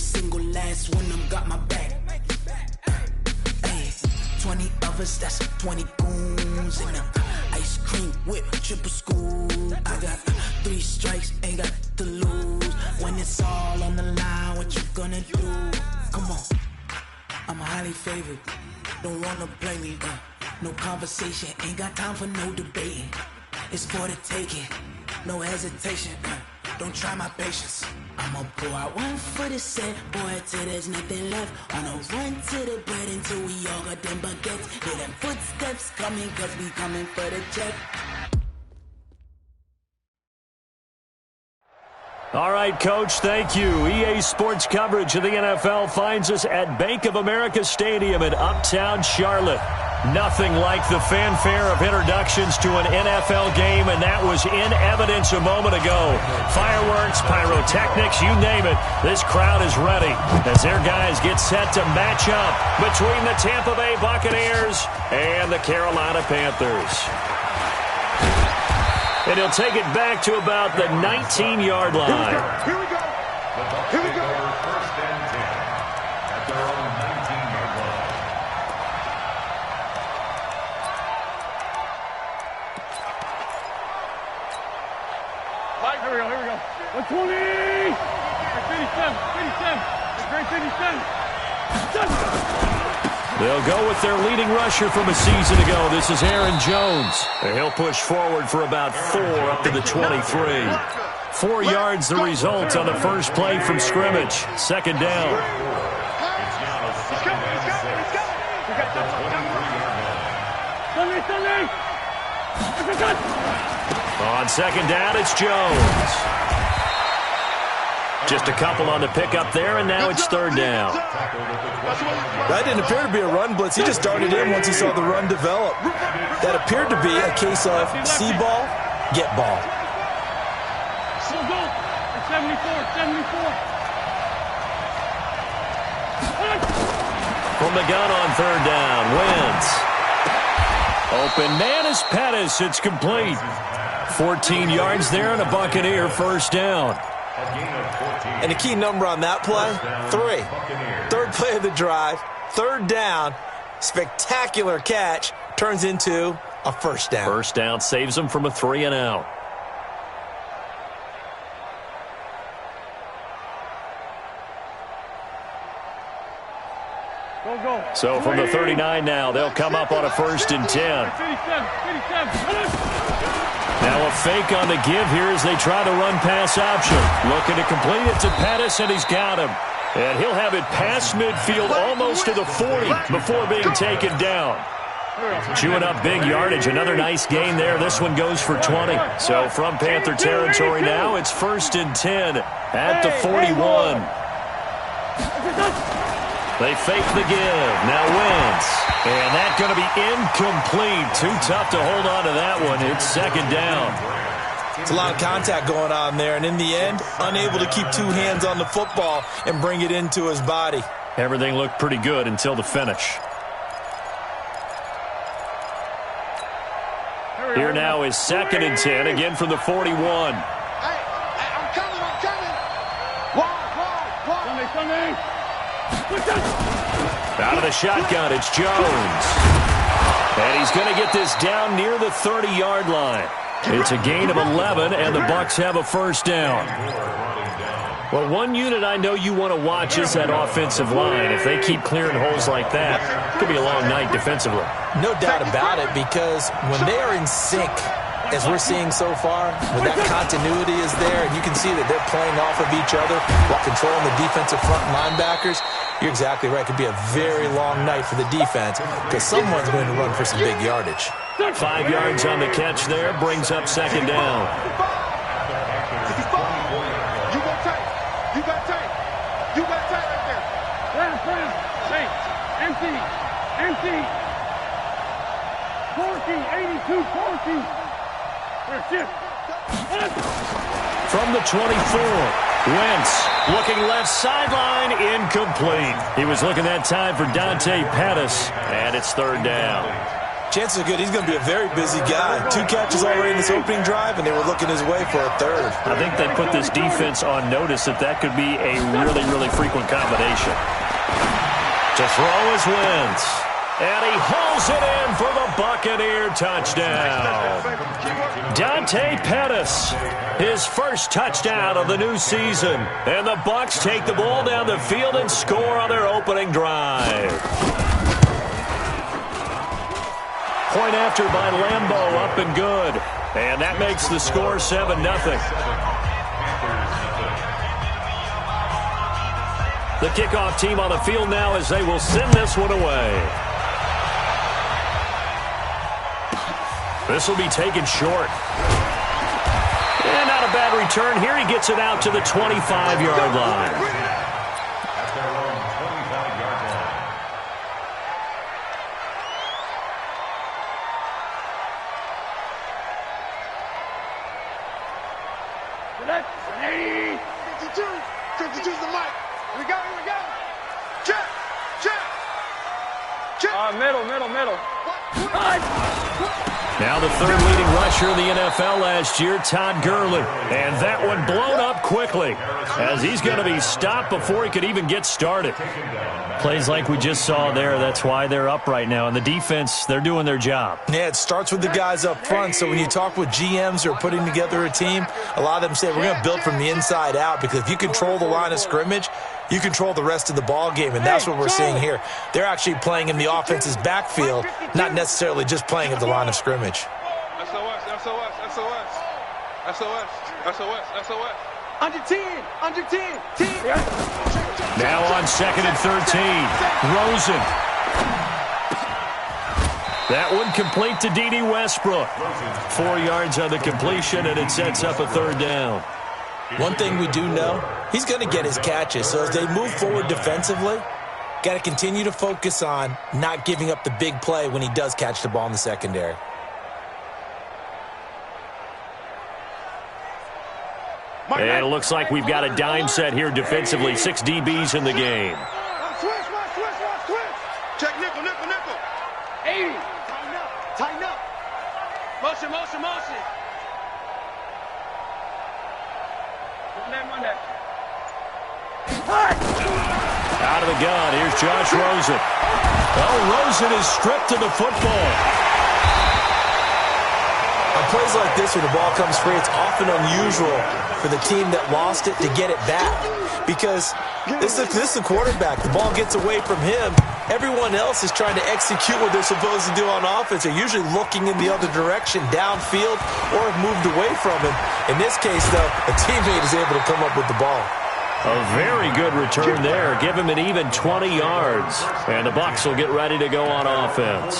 single last one of them got my back. Hey, 20 of us, that's 20 goons in them. Ice cream whip, triple scoop. I got 3 strikes, ain't got to lose. When it's all on the line, what you gonna do? Come on, I'm highly favored. Don't wanna play me, no conversation, ain't got time for no debating. It's for the taking, no hesitation. Don't try my patience. I'ma pour out one for the set, boy, till there's nothing left. On a run to the bread until we all got them baguettes. Hear them footsteps coming, cause we coming for the check. All right, Coach, thank you. EA Sports coverage of the NFL finds us at Bank of America Stadium in Uptown Charlotte. Nothing like the fanfare of introductions to an NFL game, and that was in evidence a moment ago. Fireworks, pyrotechnics, you name it. This crowd is ready as their guys get set to match up between the Tampa Bay Buccaneers and the Carolina Panthers. And he'll take it back to about the 19-yard line. Here we go. Here we go. First and 10 at their own 19-yard line. Here we go. 120. 57. Great 57. They'll go with their leading rusher from a season ago. This is Aaron Jones. And he'll push forward for about 4 up to the 23. 4 yards the result on the first play from scrimmage. Second down. On second down, it's Jones. Just a couple on the pickup there, and now it's third down. That didn't appear to be a run blitz. He just darted in once he saw the run develop. That appeared to be a case of see ball, get ball. 74. From the gun on third down, Wentz. Open man is Pettis. It's complete. 14 yards there and a Buccaneer first down. And the key number on that play, 3. Third play of the drive, third down, spectacular catch, turns into a first down. First down saves them from a 3 and out. Go. So from the 39 now, they'll come up on a first and 10. 57. Now a fake on the give here as they try to run pass option. Looking to complete it to Pettis, and he's got him. And he'll have it past midfield almost to the 40 before being taken down. Chewing up big yardage. Another nice gain there. This one goes for 20. So from Panther territory now, it's first and 10 at the 41. They fake the give. Now Wentz. And that's going to be incomplete. Too tough to hold on to that one. It's second down. It's a lot of contact going on there. And in the end, unable to keep 2 hands on the football and bring it into his body. Everything looked pretty good until the finish. Here now is second and 10. Again from the 41. I'm coming. Sunday. Out of the shotgun, it's Jones. And he's going to get this down near the 30-yard line. It's a gain of 11, and the Bucs have a first down. Well, one unit I know you want to watch is that offensive line. If they keep clearing holes like that, it could be a long night defensively. No doubt about it, because when they are in sync, as we're seeing so far, when that continuity is there, and you can see that they're playing off of each other while controlling the defensive front linebackers, you're exactly right. It could be a very long night for the defense because someone's going to run for some big yardage. 5 yards on the catch there, brings up second down. You got tight right there. Hey, empty. 82, 14. From the 24, Wentz looking left sideline, incomplete. He was looking that time for Dante Pettis, and it's third down. Chances are good he's going to be a very busy guy. 2 catches already in this opening drive, and they were looking his way for a third. I think they put this defense on notice that could be a really, really frequent combination. To throw is Wentz. And he hauls it in for the Buccaneer touchdown. Dante Pettis, his first touchdown of the new season. And the Bucs take the ball down the field and score on their opening drive. Point after by Lambeau, up and good. And that makes the score 7-0. The kickoff team on the field now as they will send this one away. This will be taken short. And not a bad return here. He gets it out to the 25-yard line. At their own 25-yard line. Select 80. 52 is the mic. Here we go. Check. Middle. Now the third leading rusher in the NFL last year, Todd Gurley. And that one blown up quickly as he's going to be stopped before he could even get started. Plays like we just saw there, that's why they're up right now. And the defense, they're doing their job. Yeah, it starts with the guys up front. So when you talk with GMs who are putting together a team, a lot of them say we're going to build from the inside out, because if you control the line of scrimmage, you control the rest of the ball game, and that's what we're seeing here. They're actually playing in the offense's backfield, not necessarily just playing at the line of scrimmage. SOS. Under 10. 10. Now on 2nd and 13, Rosen. That one complete to D.D. Westbrook. 4 yards on the completion, and it sets up a third down. One thing we do know, he's going to get his catches. So as they move forward defensively, got to continue to focus on not giving up the big play when he does catch the ball in the secondary. And it looks like we've got a dime set here defensively. 6 DBs in the game. Switch. Check nickel. 80. Tighten up. Motion. Run that. Out of the gun, here's Josh Rosen. Well, Rosen is stripped to the football. On plays like this where the ball comes free, it's often unusual for the team that lost it to get it back, because this is the quarterback. The ball gets away from him. Everyone else is trying to execute what they're supposed to do on offense. They're usually looking in the other direction, downfield, or have moved away from him. In this case, though, a teammate is able to come up with the ball. A very good return there. Give him an even 20 yards. And the Bucs will get ready to go on offense.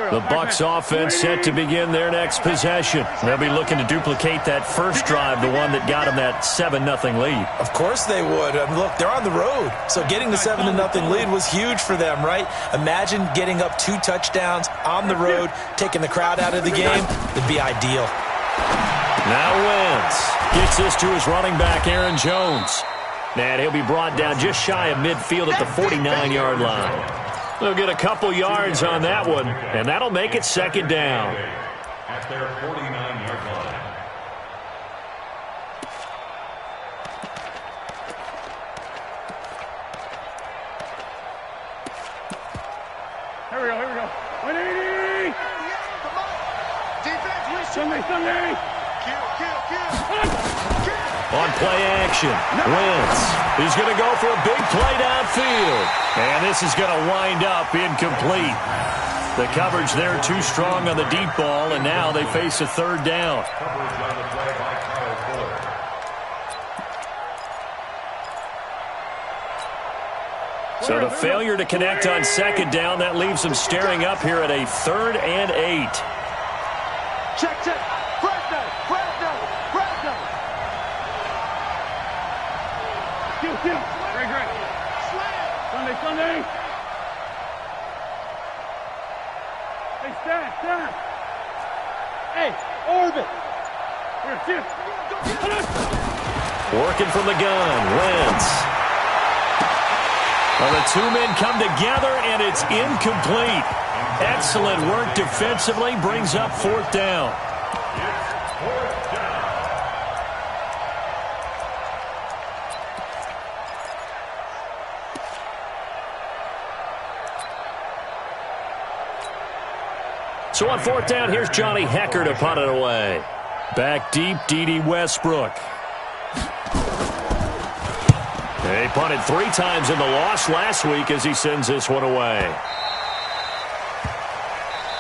The Bucs offense set to begin their next possession. They'll be looking to duplicate that first drive, the one that got them that 7-0 lead. Of course they would. Look, they're on the road. So getting the 7-0 lead was huge for them, right? Imagine getting up 2 touchdowns on the road, taking the crowd out of the game. It'd be ideal. Now Wentz gets this to his running back, Aaron Jones. And he'll be brought down just shy of midfield at the 49-yard line. They'll get a couple yards on that one, and that'll make it second down. At their 49-yard line. Here we go. 180. Defense, Sunday. Kill. On play action, Wentz is going to go for a big play downfield. And this is going to wind up incomplete. The coverage there too strong on the deep ball, and now they face a third down. Coverage on the play by Kyle Fuller. So the failure to connect on second down, that leaves them staring up here at a 3rd and 8. Check. Fresno. Kill. Great. Sunday. Hey, stand. Hey, orbit. Here. Working from the gun, Wentz. Well, the two men come together, and it's incomplete. Excellent work defensively, brings up 4th down. So on 4th down, here's Johnny Hekker to punt it away. Back deep, Dede Westbrook. He punted 3 times in the loss last week as he sends this one away.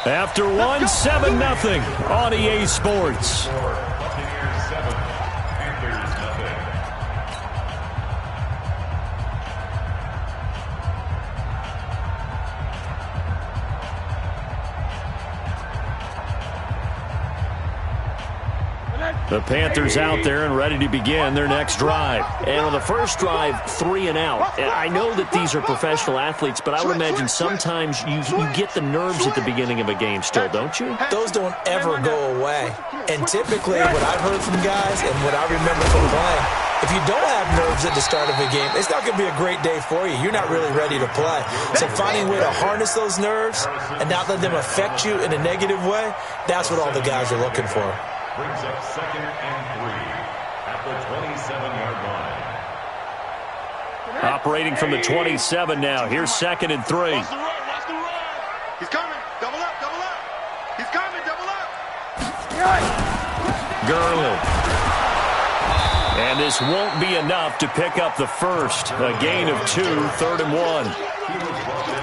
After 1, 7-0 on EA Sports. Buccaneers 7, Panthers 0. The Panthers out there and ready to begin their next drive. And on the first drive, 3 and out. And I know that these are professional athletes, but I would imagine sometimes you get the nerves at the beginning of a game still, don't you? Those don't ever go away. And typically what I've heard from guys and what I remember from playing, if you don't have nerves at the start of a game, it's not going to be a great day for you. You're not really ready to play. So finding a way to harness those nerves and not let them affect you in a negative way, that's what all the guys are looking for. Brings up 2nd and 3 at the 27-yard line. Operating from the 27 now. Here's 2nd and 3. Watch the run, watch the run. He's coming. Double up, double up. He's coming, double up. Gurley. And this won't be enough to pick up the first. A gain of 2, 3rd and 1.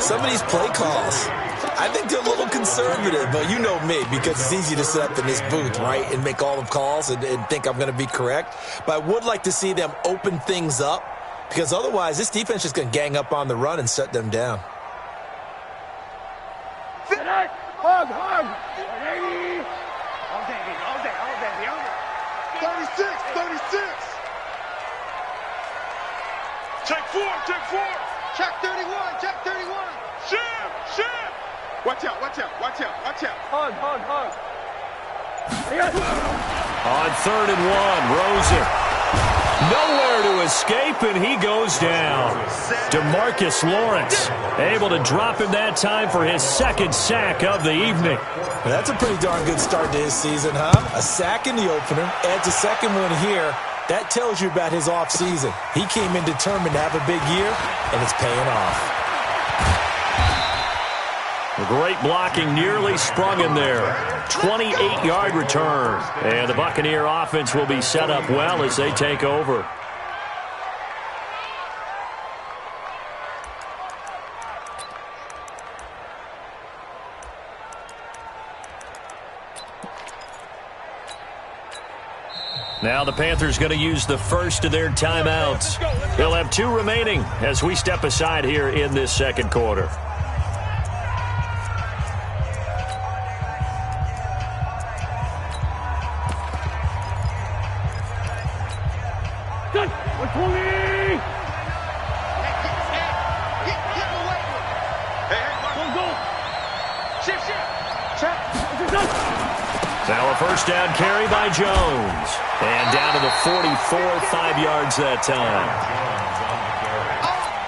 Some of these play calls, I think they're a little conservative, but you know me, because it's easy to sit up in this booth, right, and make all the calls and think I'm going to be correct. But I would like to see them open things up, because otherwise this defense is going to gang up on the run and shut them down. Hug. 80. All day. 36. Check 4. Check 31. Shim. Watch out. Hug. On 3rd and 1, Rosen. Nowhere to escape, and he goes down. DeMarcus Lawrence able to drop him that time for his 2nd sack of the evening. That's a pretty darn good start to his season, huh? A sack in the opener, adds a 2nd one here. That tells you about his offseason. He came in determined to have a big year, and it's paying off. Great blocking, nearly sprung him there. 28-yard return. And the Buccaneer offense will be set up well as they take over. Now the Panthers going to use the first of their timeouts. They'll have 2 remaining as we step aside here in this 2nd quarter. Now a first down carry by Jones. And down to the 44, 5 yards that time.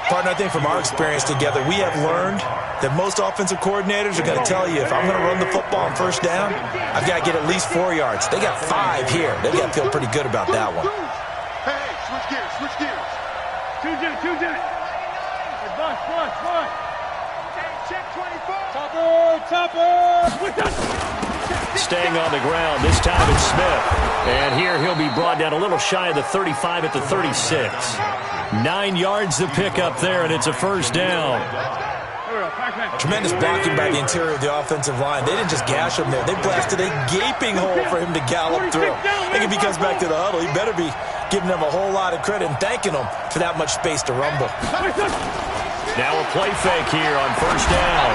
Partner, I think from our experience together, we have learned that most offensive coordinators are going to tell you, if I'm going to run the football on first down, I've got to get at least 4 yards. They got 5 here. They've got to feel pretty good about that one. Hey, switch gears. Two Jet. Hey, Bush. Check 24. Topper. Staying on the ground, this time it's Smith. And here he'll be brought down a little shy of the 35 at the 36. 9 yards to pick up there, and it's a first down. Tremendous blocking by the interior of the offensive line. They didn't just gash him there. They blasted a gaping hole for him to gallop through. I think if he comes back to the huddle, he better be giving them a whole lot of credit and thanking them for that much space to rumble. Now a play fake here on first down.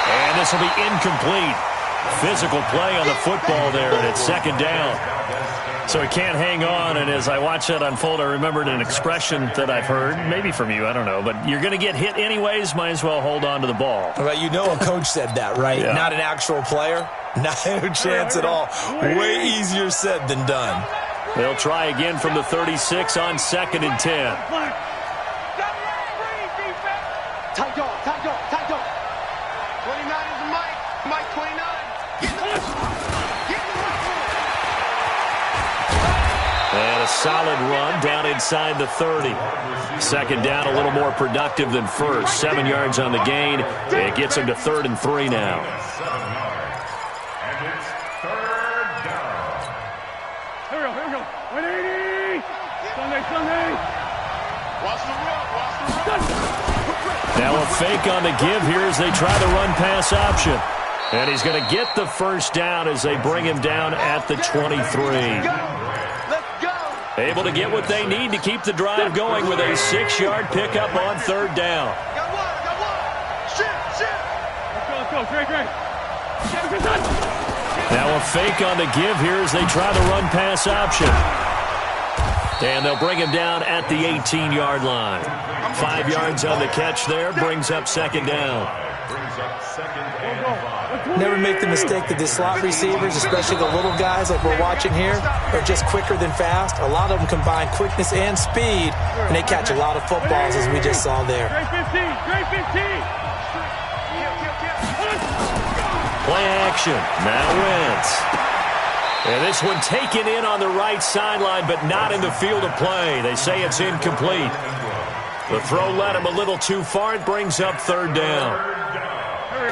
And this will be incomplete. Physical play on the football there, and it's 2nd down. So he can't hang on, and as I watch that unfold, I remembered an expression that I've heard, maybe from you, I don't know, but you're going to get hit anyways, might as well hold on to the ball. Well, you know a coach said that, right? Yeah. Not an actual player. No chance at all. Way easier said than done. They'll try again from the 36 on 2nd and 10. Tight dog, tight dog, tight dog. 29 is the Mike. Mike 29. Get the And a solid run down inside the 30. Second down, a little more productive than first. 7 yards on the gain. It gets him to 3rd and 3 now. 7 yards. And it's 3rd down. Here we go. 180. Sunday. Watch the run. Watch the run. Now a fake on the give here as they try the run-pass option. And he's going to get the first down as they bring him down at the 23. Able to get what they need to keep the drive going with a 6-yard pickup on 3rd down. Got one. Shit. Let's go. Great. Now a fake on the give here as they try the run-pass option. And they'll bring him down at the 18-yard line. 5 yards on the catch there, brings up 2nd down. Brings up 2nd and 5. Never make the mistake that the slot receivers, especially the little guys like we're watching here, are just quicker than fast. A lot of them combine quickness and speed, and they catch a lot of footballs, as we just saw there. Great 15. Play action. Now Wentz. And this one taken in on the right sideline, but not in the field of play. They say it's incomplete. The throw led him a little too far. It brings up 3rd down.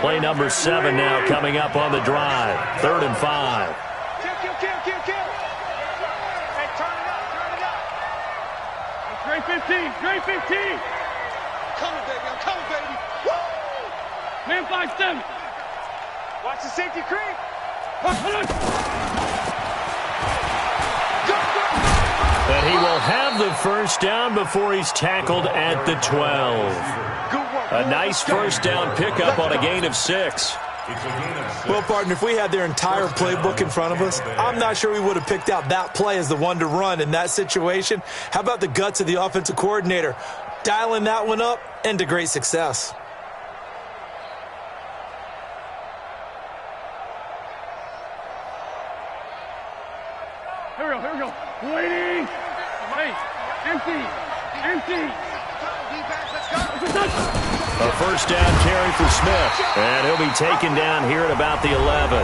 Play number 7 now coming up on the drive. 3rd and 5. Kill. Hey, turn it up. Great 15. I'm coming, baby. Woo! Man 5-7. Watch the safety creep. And he will have the first down before he's tackled at the 12. A nice first down pickup on a gain of 6. Well, partner, if we had their entire playbook in front of us, I'm not sure we would have picked out that play as the one to run in that situation. How about the guts of the offensive coordinator? Dialing that one up into great success. Here we go. Waiting. Hey, empty. A first down carry for Smith. And he'll be taken down here at about the 11.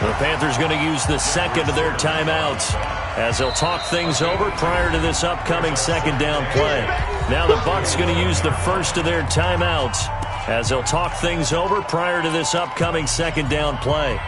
The Panthers going to use the second of their timeouts as they'll talk things over prior to this upcoming 2nd down play. Now the Bucs going to use the first of their timeouts as they'll talk things over prior to this upcoming 2nd down play.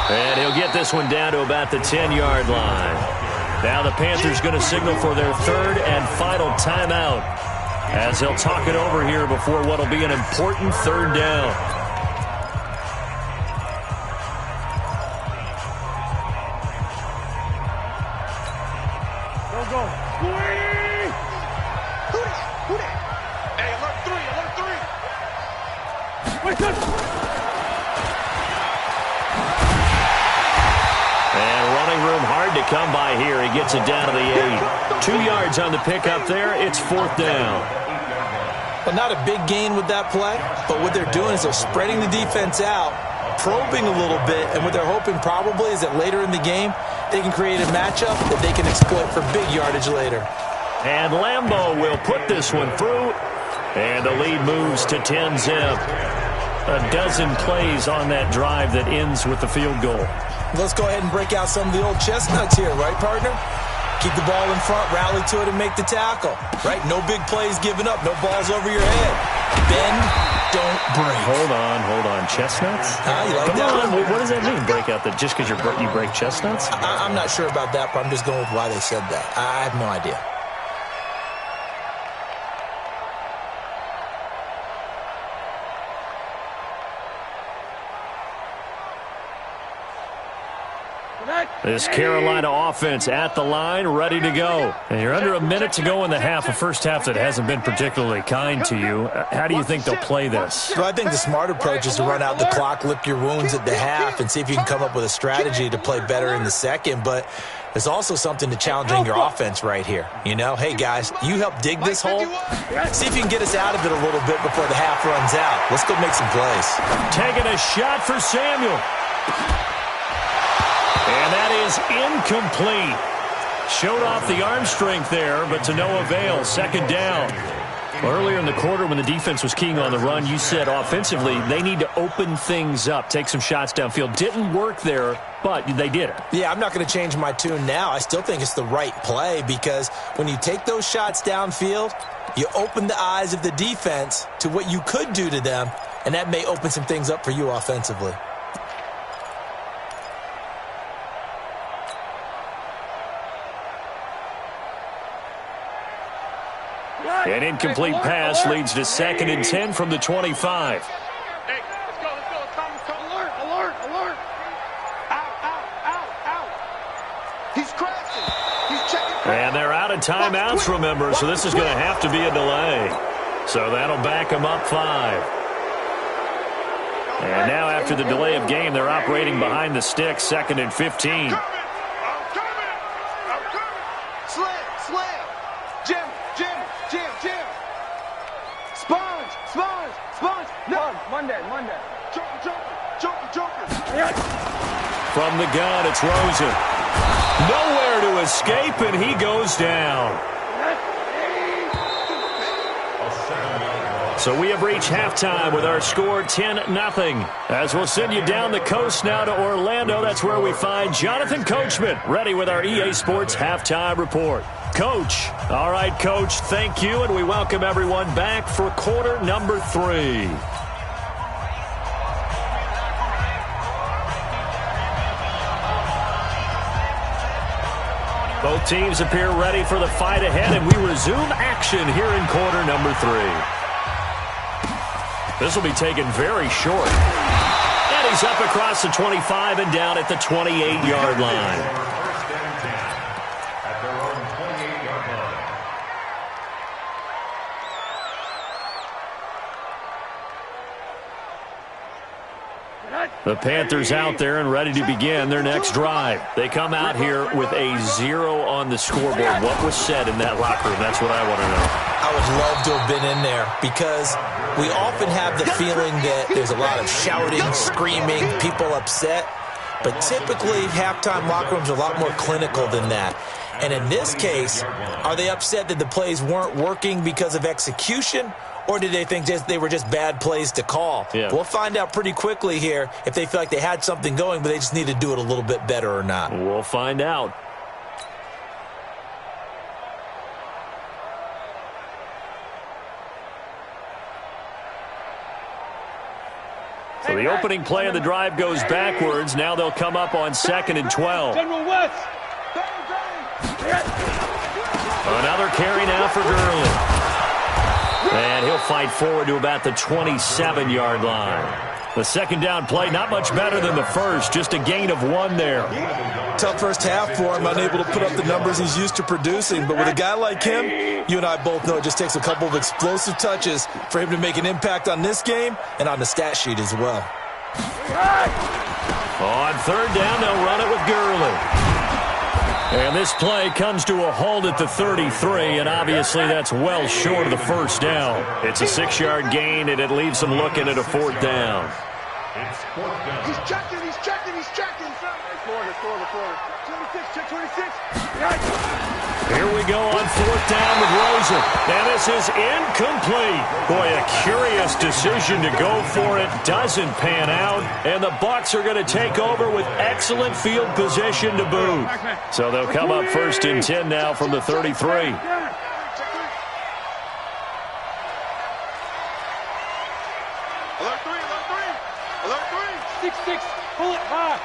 And he'll get this one down to about the 10-yard line. Now the Panthers going to signal for their 3rd and final timeout as they'll talk it over here before what will be an important 3rd down. Go. Who that? Hey, alert 3. Wait, good. And running room hard to come by here. He gets it down to the 8. 2 yards on the pickup there. It's 4th down. Well, not a big gain with that play, but what they're doing is they're spreading the defense out, probing a little bit, and what they're hoping probably is that later in the game, they can create a matchup that they can exploit for big yardage later. And Lambeau will put this one through, and the lead moves to 10-zip. A dozen plays on that drive that ends with the field goal. Let's go ahead and break out some of the old chestnuts here, right, partner? Keep the ball in front, rally to it, and make the tackle, right? No big plays given up, no balls over your head. Bend, don't break. Hold on. Chestnuts? You like Come that on. one? What does that mean, break out? Just because you break chestnuts? I'm not sure about that, but I'm just going with why they said that. I have no idea. This Carolina offense at the line, ready to go. And you're under a minute to go in the half, a first half that hasn't been particularly kind to you. How do you think they'll play this? Well, I think the smart approach is to run out the clock, lick your wounds at the half, and see if you can come up with a strategy to play better in the second. But there's also something to challenging your offense right here. You know, hey, guys, you help dig this hole. See if you can get us out of it a little bit before the half runs out. Let's go make some plays. Taking a shot for Samuel. And that is incomplete. Showed off the arm strength there, but to no avail. Second down. Earlier in the quarter when the defense was keying on the run, you said offensively they need to open things up, take some shots downfield. Didn't work there, but they did it. Yeah, I'm not going to change my tune now. I still think it's the right play because when you take those shots downfield, you open the eyes of the defense to what you could do to them, and that may open some things up for you offensively. An incomplete pass leads to 2nd and 10 from the 25. Hey, let's go. Come. Alert. Out. He's crashing. He's checking. And they're out of timeouts, remember, so this is going to have to be a delay. So that'll back them up 5. And now after the delay of game, they're operating behind the sticks, 2nd and 15. I'm coming. Slam. Jim. Sponge. No. Monday. Joker. From the gun, it's Rosen. Nowhere to escape, and he goes down. So we have reached halftime with our score 10-0. As we'll send you down the coast now to Orlando, that's where we find Jonathan Coachman, ready with our EA Sports Halftime Report. Coach. All right, Coach, thank you, and we welcome everyone back for quarter number 3. Both teams appear ready for the fight ahead, and we resume action here in quarter number 3. This will be taken very short. And he's up across the 25 and down at the 28-yard line. The Panthers out there and ready to begin their next drive. They come out here with a 0 on the scoreboard. What was said in that locker room? That's what I want to know. I would love to have been in there because we often have the feeling that there's a lot of shouting, screaming, people upset. But typically, halftime locker rooms are a lot more clinical than that. And in this case, are they upset that the plays weren't working because of execution? Or did they think they were just bad plays to call? Yeah. We'll find out pretty quickly here if they feel like they had something going, but they just need to do it a little bit better or not. We'll find out. So the opening play of the drive goes backwards. Now they'll come up on 2nd and 12. General West. Another carry now for Gurley. And he'll fight forward to about the 27-yard line. The second down play, not much better than the first, just a gain of 1 there. Tough first half for him, unable to put up the numbers he's used to producing. But with a guy like him, you and I both know it just takes a couple of explosive touches for him to make an impact on this game and on the stat sheet as well. On 3rd down, they'll run it with Gurley. And this play comes to a halt at the 33, and obviously that's well short of the first down. It's a 6-yard gain, and it leaves them looking at a 4th down. He's checking. Florida. 26. Here we go on 4th down with Rosen. And this is incomplete. Boy, a curious decision to go for it. Doesn't pan out. And the Bucs are going to take over with excellent field position to boot. So they'll come up 1st and 10 now from the 33. Alert 3. 6-6. Pull it high.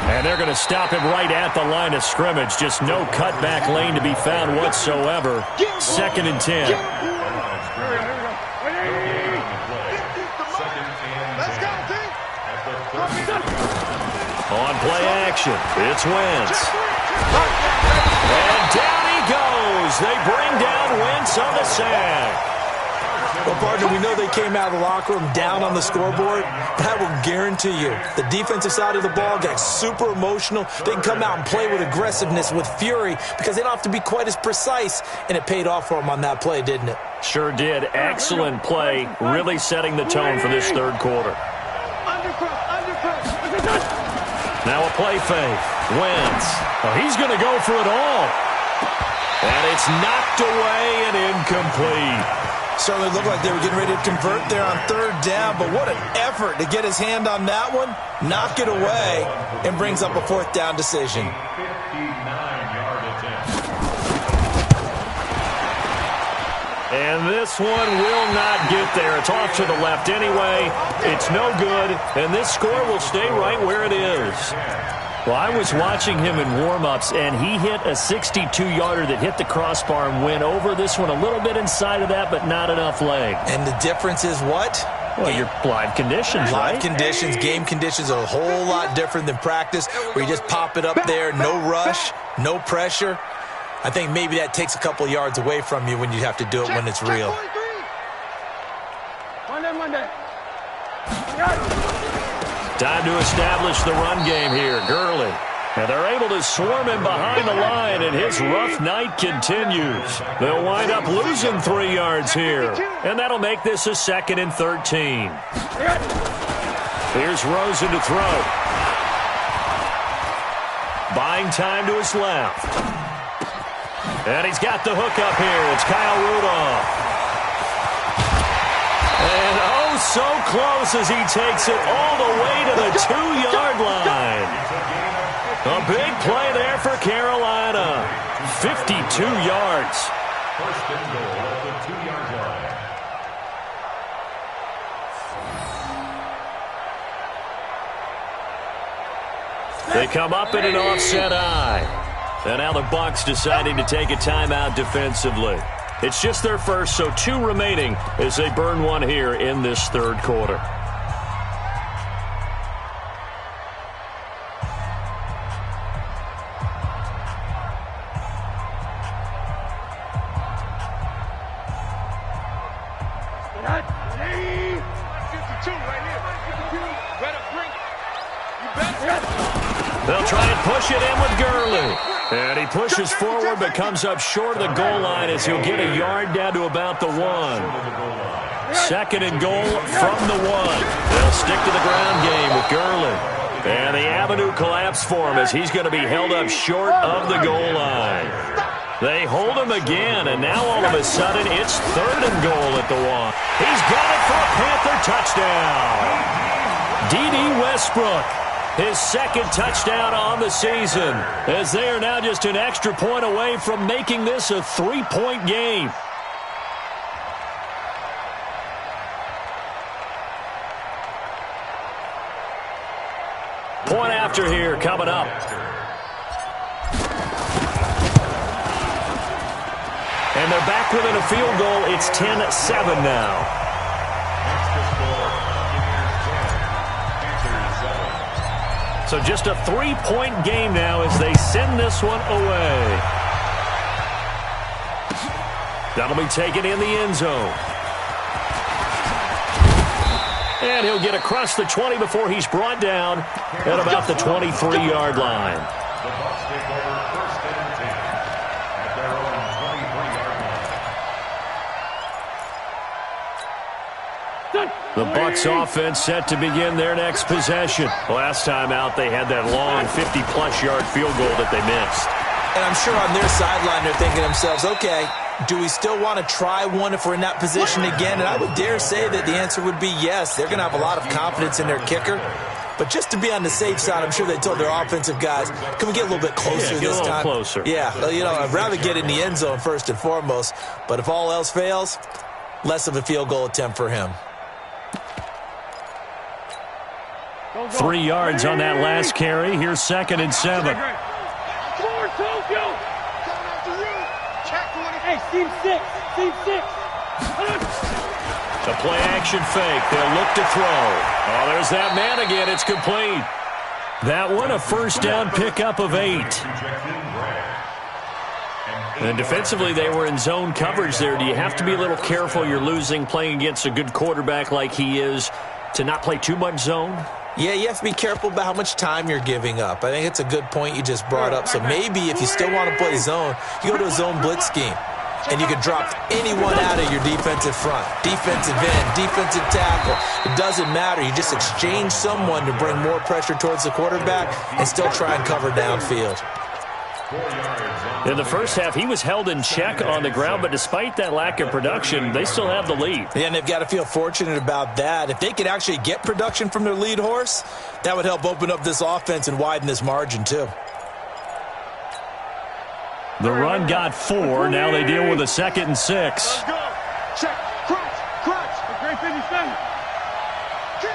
And And they're going to stop him right at the line of scrimmage. Just no cutback lane to be found whatsoever. 2nd and 10. Let's go, team. On play action, it's Wentz. And down he goes. They bring down Wentz on the sack. Well, partner, we know they came out of the locker room down on the scoreboard, but I will guarantee you the defensive side of the ball got super emotional. They can come out and play with aggressiveness, with fury, because they don't have to be quite as precise, and it paid off for them on that play, didn't it? Sure did. Excellent play, really setting the tone for this third quarter. Now a play fake. Wentz. Oh, he's going to go for it all. And it's knocked away and incomplete. Certainly looked like they were getting ready to convert there on 3rd down, but what an effort to get his hand on that one, knock it away, and brings up a 4th down decision. 59-yard attempt. And this one will not get there. It's off to the left anyway. It's no good, and this score will stay right where it is. Well, I was watching him in warm-ups, and he hit a 62-yarder that hit the crossbar and went over. This one a little bit inside of that, but not enough leg. And the difference is what? Well, your live conditions, right? Live conditions, game conditions are a whole lot different than practice, where you just pop it up there, no rush, no pressure. I think maybe that takes a couple yards away from you when you have to do it when it's real. Monday. Time to establish the run game here. Gurley. And they're able to swarm him behind the line, and his rough night continues. They'll wind up losing 3 yards here. And that'll make this a 2nd and 13. Here's Rosen to throw. Buying time to his left. And he's got the hook up here. It's Kyle Rudolph. And oh, so close as he takes it all the way to the 2-yard line. A big play there for Carolina. 52 yards. 1st and goal at the 2-yard line. They come up in an offset eye. And now the Bucs deciding to take a timeout defensively. It's just their first, so 2 remaining as they burn one here in this third quarter. They'll try and push it in with Gurley. And he pushes forward but comes up short of the goal line as he'll get a yard down to about the 1. 2nd and goal from the 1. They'll stick to the ground game with Gurley. And the avenue collapsed for him as he's going to be held up short of the goal line. They hold him again, and now all of a sudden it's 3rd and goal at the 1. He's got it for a Panther touchdown. D.D. Westbrook. His 2nd touchdown on the season, as they are now just an extra point away from making this a 3-point game. Point after here coming up. And they're back within a field goal. It's 10-7 now. So just a 3-point game now as they send this one away. That'll be taken in the end zone. And he'll get across the 20 before he's brought down at about the 23-yard line. The Bucs take over 1st and 10 at their own 23-yard line. The Bucs offense set to begin their next possession. Last time out, they had that long 50-plus yard field goal that they missed. And I'm sure on their sideline they're thinking to themselves, okay, do we still want to try one if we're in that position again? And I would dare say that the answer would be yes. They're going to have a lot of confidence in their kicker. But just to be on the safe side, I'm sure they told their offensive guys, can we get a little bit closer this time? Closer. Yeah, well, you know, I'd rather get in the end zone first and foremost. But if all else fails, less of a field goal attempt for him. Go, 3 yards on that last carry. Here's 2nd and 7. Score, Tokyo! Hey, team 6. Team 6. The play action fake. They'll look to throw. Oh, there's that man again. It's complete. That one a first down pickup of 8. And defensively, they were in zone coverage there. Do you have to be a little careful? You're losing playing against a good quarterback like he is to not play too much zone? Yeah, you have to be careful about how much time you're giving up. I think it's a good point you just brought up. So maybe if you still want to play zone, you go to a zone blitz scheme. And you can drop anyone out of your defensive front. Defensive end, defensive tackle. It doesn't matter. You just exchange someone to bring more pressure towards the quarterback and still try and cover downfield. In the first half, he was held in check on the ground, but despite that lack of production, they still have the lead. Yeah, and they've got to feel fortunate about that. If they could actually get production from their lead horse, that would help open up this offense and widen this margin too. The run got 4. Now they deal with a 2nd and 6. Let's go. Check. Crunch. Crunch. Great 57. Kill.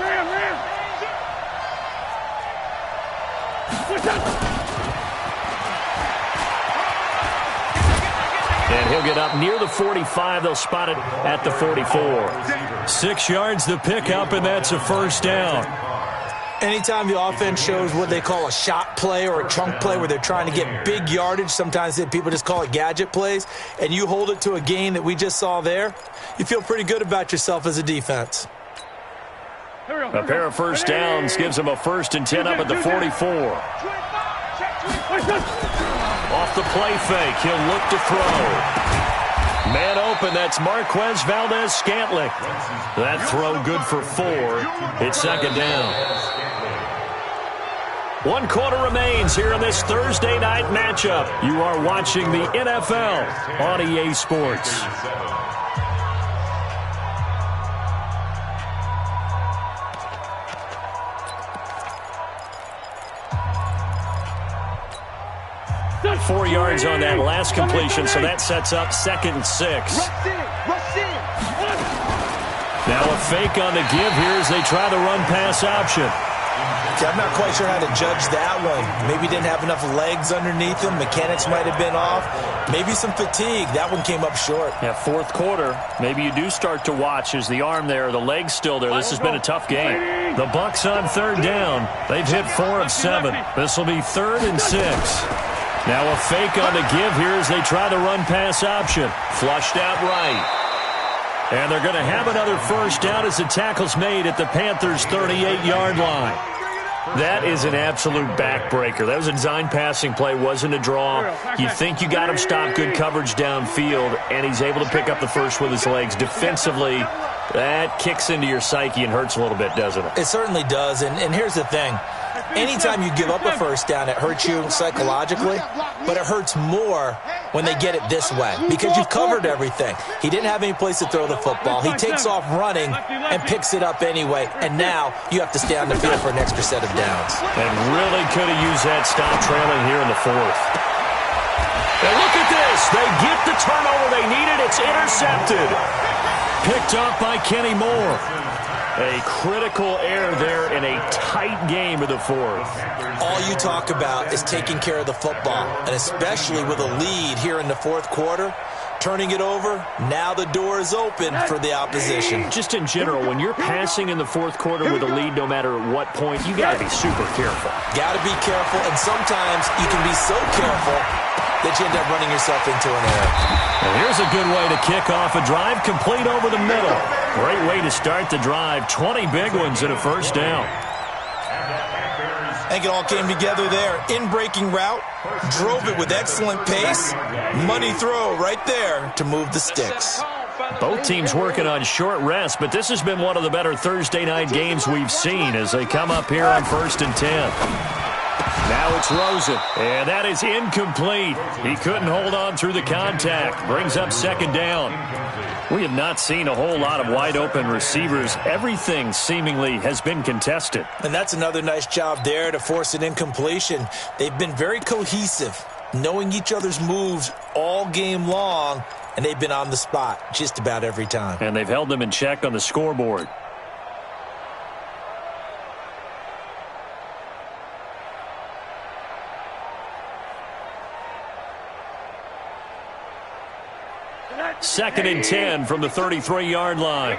Ram. Push up. And he'll get up near the 45. They'll spot it at the 44. 6 yards the pickup, and that's a first down. Anytime the offense shows what they call a shot play or a chunk play where they're trying to get big yardage, sometimes people just call it gadget plays, and you hold it to a gain that we just saw there, you feel pretty good about yourself as a defense. A pair of first downs gives them a 1st and 10 up at the 44. Off the play fake, he'll look to throw. Man open, that's Marquez Valdes-Scantling. That throw good for 4. It's 2nd down. 1 quarter remains here in this Thursday night matchup. You are watching the NFL on EA Sports. Got 4 yards on that last completion, so that sets up 2nd and 6. Now a fake on the give here as they try the run-pass option. I'm not quite sure how to judge that one. Maybe didn't have enough legs underneath him. Mechanics might have been off. Maybe some fatigue. That one came up short. Yeah, 4th quarter. Maybe you do start to watch as the arm there, the leg's still there. This has been a tough game. The Bucs on 3rd down. They've hit 4 of 7. This will be 3rd and 6. Now a fake on the give here as they try the run-pass option. Flushed out right. And they're going to have another first down as the tackle's made at the Panthers' 38-yard line. That is an absolute backbreaker. That was a design passing play, wasn't a draw. You think you got him stopped, good coverage downfield, and he's able to pick up the first with his legs. Defensively, that kicks into your psyche and hurts a little bit, doesn't it? It certainly does, and here's the thing. Anytime you give up a first down, it hurts you psychologically, but it hurts more when they get it this way because you've covered everything. He didn't have any place to throw the football. He takes off running and picks it up anyway, and now you have to stay on the field for an extra set of downs. And really could have used that stop trailing here in the 4th. And look at this. They get the turnover they needed. It's intercepted. Picked up by Kenny Moore. A critical error there in a tight game of the 4th. All you talk about is taking care of the football, and especially with a lead here in the 4th quarter, turning it over, now the door is open for the opposition. Just in general, when you're passing in the 4th quarter with a lead, no matter what point, you got to be super careful. Got to be careful, and sometimes you can be so careful that you end up running yourself into an error. And here's a good way to kick off a drive, complete over the middle. Great way to start the drive. 20 big ones and a first down. I think it all came together there. In-breaking route, drove it with excellent pace. Money throw right there to move the sticks. Both teams working on short rest, but this has been one of the better Thursday night games we've seen as they come up here on 1st and 10. Now it's Rosen, and that is incomplete. He couldn't hold on through the contact. Brings up 2nd down. We have not seen a whole lot of wide-open receivers. Everything seemingly has been contested. And that's another nice job there to force an incompletion. They've been very cohesive, knowing each other's moves all game long, and they've been on the spot just about every time. And they've held them in check on the scoreboard. 2nd and 10 from the 33-yard line.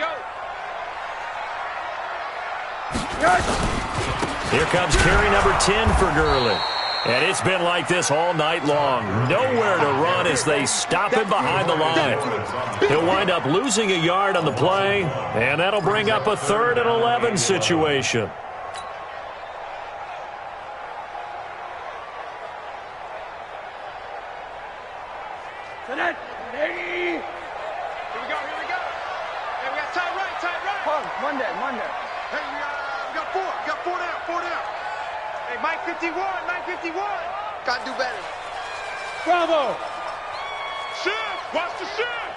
Here comes carry number 10 for Gurley. And it's been like this all night long. Nowhere to run as they stop him behind the line. He'll wind up losing a yard on the play, and that'll bring up a 3rd and 11 situation. Monday. Hey, we got four down. Hey, Mike 51. Gotta do better. Bravo. Shift, watch the shift.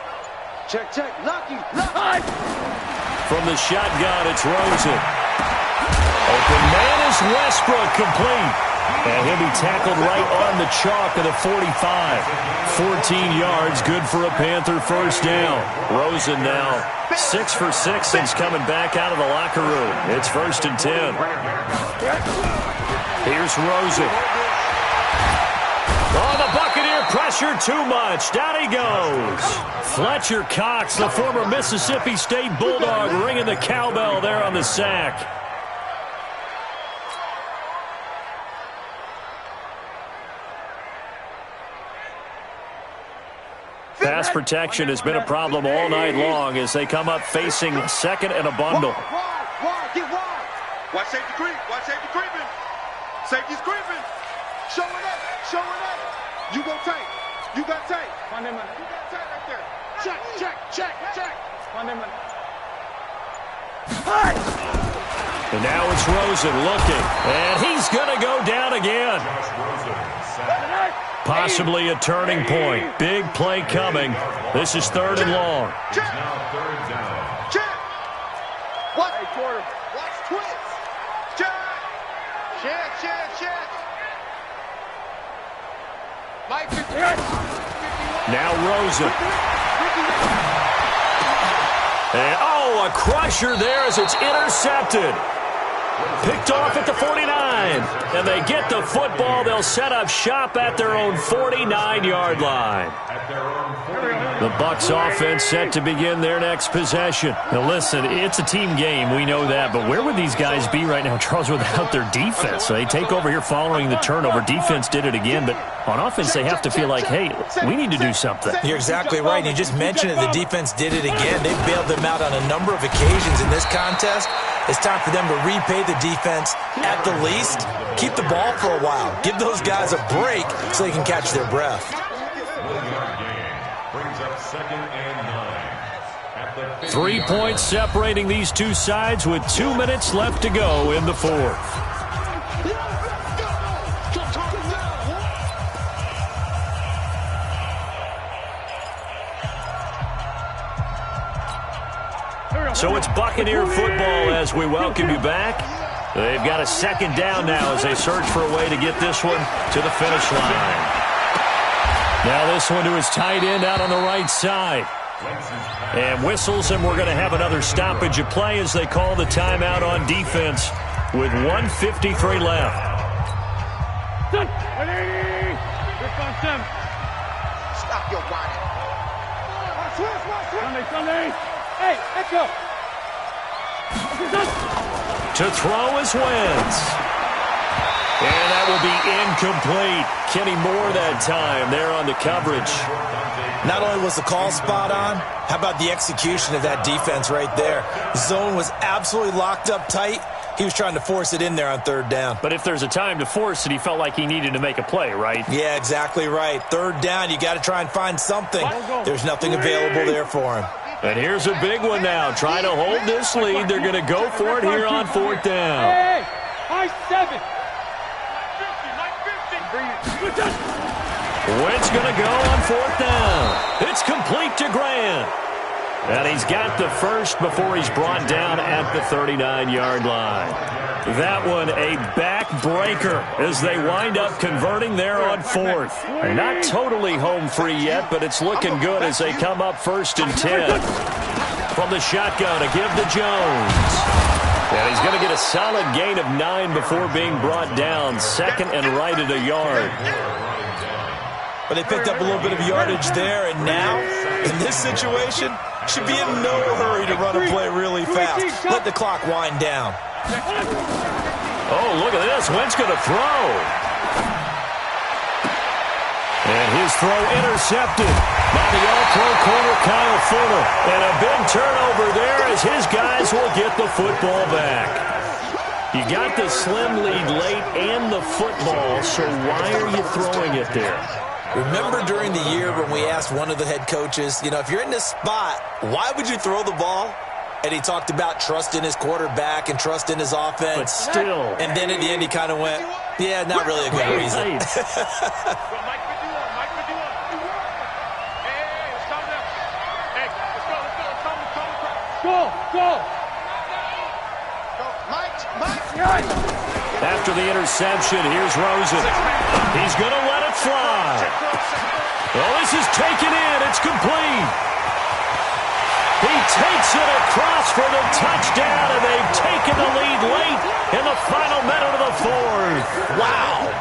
Check. Lucky. From the shotgun, it's Rosen. Open man is Westbrook, complete. And he'll be tackled right on the chalk of the 45. 14 yards, good for a Panther first down. Rosen now 6 for 6 since coming back out of the locker room. It's 1st and 10. Here's Rosen. Oh, the Buccaneer pressure too much. Down he goes. Fletcher Cox, the former Mississippi State Bulldog, ringing the cowbell there on the sack. Pass protection has been a problem all night long as they come up facing 2nd and a bundle. Get wide. Watch safety creeping. Safety's creeping. Showing up. You got tape. Monday. You got tape right there. Check. And now it's Rosen looking. And he's going to go down again. Possibly a turning point. Big play coming. This is 3rd and long. Check. What? Watch twist. Check. Mike 51. Now Rosen. And, a crusher there as it's intercepted. Picked off at the 49. And they get the football. They'll set up shop at their own 49-yard line. The Bucs offense set to begin their next possession. Now listen, it's a team game. We know that. But where would these guys be right now, Charles, without their defense? So they take over here following the turnover. Defense did it again. But on offense, they have to feel like, hey, we need to do something. You're exactly right. You just mentioned it. The defense did it again. They bailed them out on a number of occasions in this contest. It's time for them to repay the defense at the least. Keep the ball for a while. Give those guys a break so they can catch their breath. Brings up 2nd and 9. 3 points separating these two sides with 2 minutes left to go in the 4th. So it's Buccaneer football as we welcome you back. They've got a 2nd down now as they search for a way to get this one to the finish line. Now this one to his tight end out on the right side. And whistles, and we're going to have another stoppage of play as they call the timeout on defense with 1:53 left. Stop your whining. Sunday. Hey, let's go. To throw is Wentz. And that will be incomplete. Kenny Moore that time there on the coverage. Not only was the call spot on, how about the execution of that defense right there? Zone was absolutely locked up tight. He was trying to force it in there on 3rd down. But if there's a time to force it, he felt like he needed to make a play, right? Yeah, exactly right. 3rd down, you got to try and find something. There's nothing available there for him. And here's a big one now. Trying to hold this lead. They're going to go for it here on 4th down. Hey, high 7. Wentz going to go on 4th down. It's complete to Grant. And he's got the first before he's brought down at the 39-yard line. That one a backbreaker as they wind up converting there on 4th. Not totally home free yet, but it's looking good as they come up 1st and 10. From the shotgun to give to Jones. And he's going to get a solid gain of 9 before being brought down. 2nd and right at a yard. But they picked up a little bit of yardage there, and now, in this situation, should be in no hurry to run a play really fast. Let the clock wind down. Oh, look at this. Wentz going to throw. And his throw intercepted by the all-pro corner, Kyle Fuller. And a big turnover there as his guys will get the football back. You got the slim lead late and the football, so why are you throwing it there? Remember during the year when we asked one of the head coaches, you know, if you're in this spot, why would you throw the ball? And he talked about trust in his quarterback and trust in his offense. But still. And then at the end he kind of went, yeah, not really a good reason. Mike 51. Hey, let's calm down. Hey, let's go. Go. Mike. After the interception, here's Rosen. He's going to let it fly. Well, this is taken in. It's complete. He takes it across for the touchdown, and they've taken the lead late in the final minute of the fourth. Wow.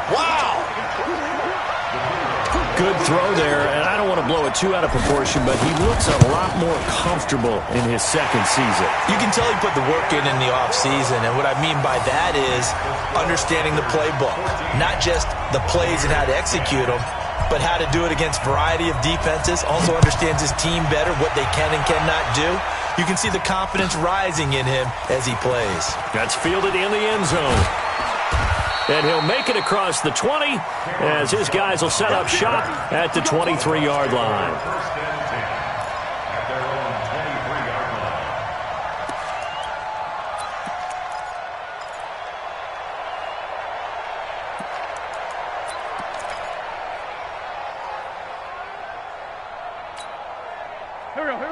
Good throw there, and I don't want to blow it too out of proportion, but he looks a lot more comfortable in his second season. You can tell he put the work in the offseason, and what I mean by that is understanding the playbook. Not just the plays and how to execute them, but how to do it against a variety of defenses. Also understands his team better, what they can and cannot do. You can see the confidence rising in him as he plays. That's fielded in the end zone. And he'll make it across the 20 as his guys will set up shop at the 23-yard line. First and 10 at their own 23-yard line.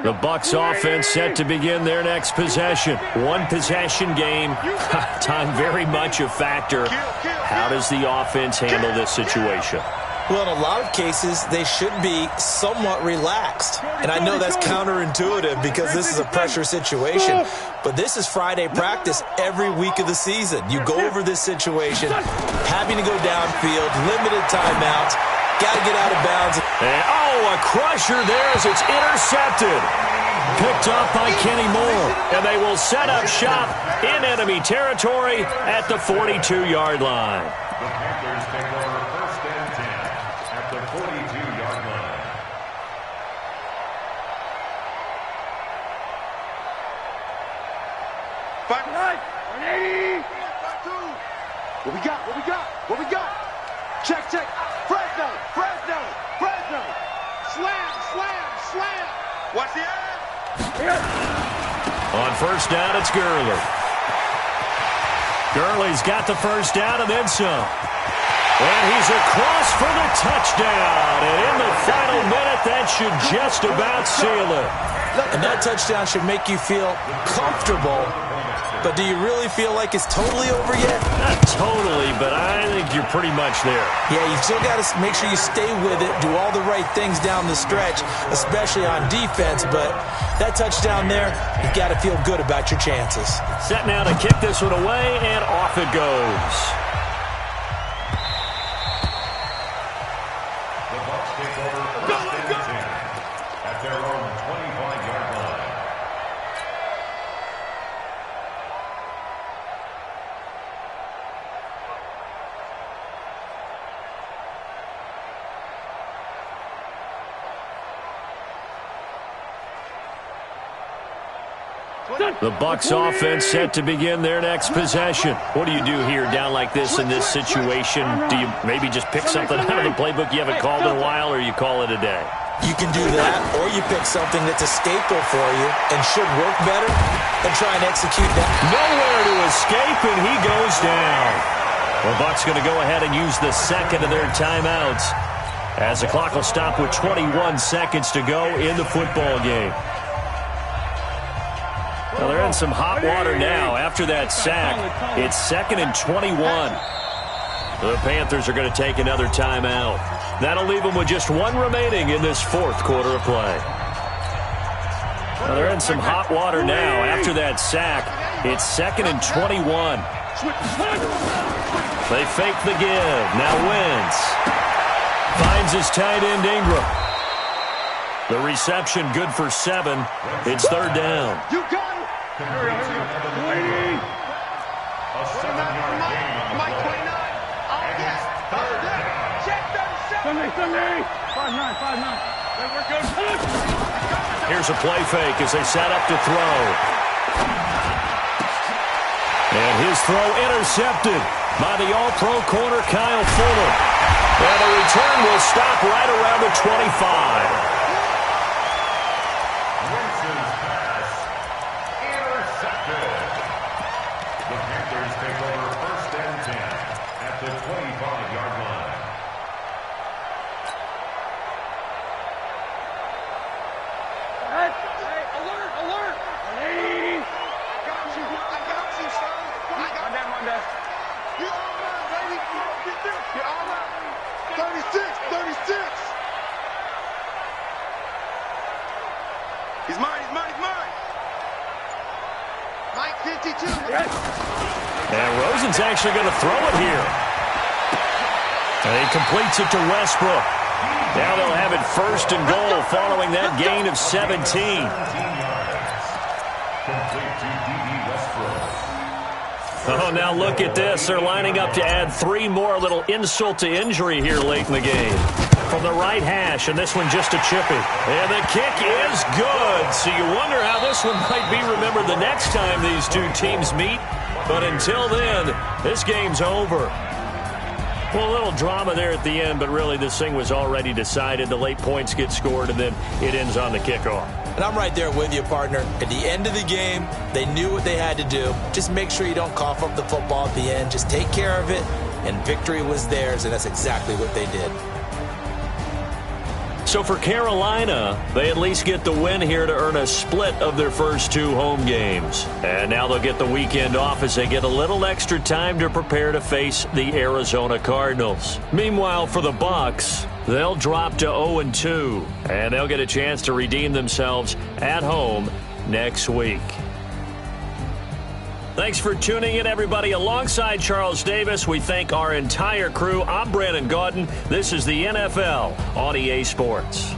The Bucs offense set to begin their next possession. One possession game. Time very much a factor. How does the offense handle this situation? Well, in a lot of cases, they should be somewhat relaxed. And I know that's counterintuitive because this is a pressure situation. But this is Friday practice every week of the season. You go over this situation, having to go downfield, limited timeouts, got to get out of bounds. And, a crusher there as it's intercepted. Picked up by Kenny Moore. And they will set up shop in enemy territory at the 42-yard line. The Panthers take over first and 10 at the 42-yard line. Back 180. What we got? Check. Fresno. Slam. Watch the end. On first down, it's Gurley. Gurley's got the first down and then some. And he's across for the touchdown. And in the final minute, that should just about seal it. And that touchdown should make you feel comfortable. But do you really feel like it's totally over yet? Not totally, but I think you're pretty much there. Yeah, you've still got to make sure you stay with it, do all the right things down the stretch, especially on defense. But that touchdown there, you've got to feel good about your chances. Set now to kick this one away, and off it goes. The Bucs take over first and 10 at their own 25-yard line. The Bucs offense set to begin their next possession. What do you do here down like this in this situation? Do you maybe just pick something out of the playbook you haven't called in a while, or you call it a day? You can do that, or you pick something that's a staple for you and should work better and try and execute that. Nowhere to escape, and he goes down. The Bucs going to go ahead and use the second of their timeouts as the clock will stop with 21 seconds to go in the football game. Well, they're in some hot water now. After that sack, it's 2nd and 21. The Panthers are going to take another timeout. That'll leave them with just one remaining in this fourth quarter of play. Well, they're in some hot water now. After that sack, it's 2nd and 21. They fake the give. Now Wentz finds finds his tight end Ingram. The reception good for 7. It's third down. You got it. Complete to a 7-yard gain on the Mike play. 29. Oh, yes. Third down. Check 37. Sunday. 5-9. We're good. Here's a play fake as they set up to throw. And his throw intercepted by the All-Pro corner Kyle Fuller. And the return will stop right around the 25. Winston's pass intercepted. The Panthers take over first and 10 at the 25-yard line. Hey, alert. Hey. I got you, son. One down. You're all right, baby. You're all right. 36. He's mine. Mike 52. And Rosen's actually going to throw it here. And he completes it to Westbrook. Now they'll have it first and goal following that gain of 17. 17 yards. Complete to D.D. Westbrook. Oh, now look at this. They're lining up to add 3 more, a little insult to injury here late in the game. From the right hash, and this one just a chippy. And the kick is good. So you wonder how this one might be remembered the next time these two teams meet. But until then, this game's over. Well, a little drama there at the end, but really this thing was already decided. The late points get scored, and then it ends on the kickoff. And I'm right there with you, partner. At the end of the game, they knew what they had to do. Just make sure you don't cough up the football at the end. Just take care of it, and victory was theirs, and that's exactly what they did. So for Carolina, they at least get the win here to earn a split of their first 2 home games. And now they'll get the weekend off as they get a little extra time to prepare to face the Arizona Cardinals. Meanwhile, for the Bucs, they'll drop to 0-2, and they'll get a chance to redeem themselves at home next week. Thanks for tuning in, everybody. Alongside Charles Davis, we thank our entire crew. I'm Brandon Gaudin. This is the NFL on EA Sports.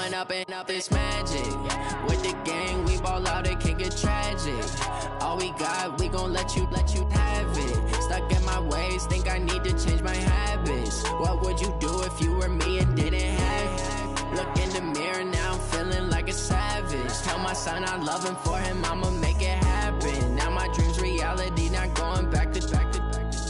going up and up, it's magic. With the gang, we ball out, it can get tragic. All we got, we gon' let you have it. Stuck in my ways, think I need to change my habits. What would you do if you were me and didn't have it? Look in the mirror, now I'm feeling like a savage. Tell my son I love him, for him I'ma make it happen. Now my dream's reality, not going back to.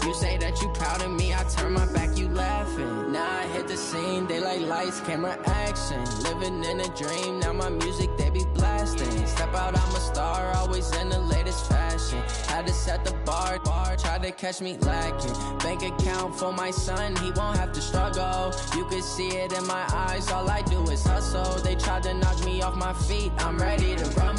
You say that you proud of me, I turn my back, you laughing. Now I hit the scene, they like lights, camera, action. Living in a dream, now my music, they be blasting. Step out, I'm a star, always in the latest fashion. Had to set the bar, try to catch me lacking. Bank account for my son, he won't have to struggle. You can see it in my eyes, all I do is hustle. They tried to knock me off my feet, I'm ready to run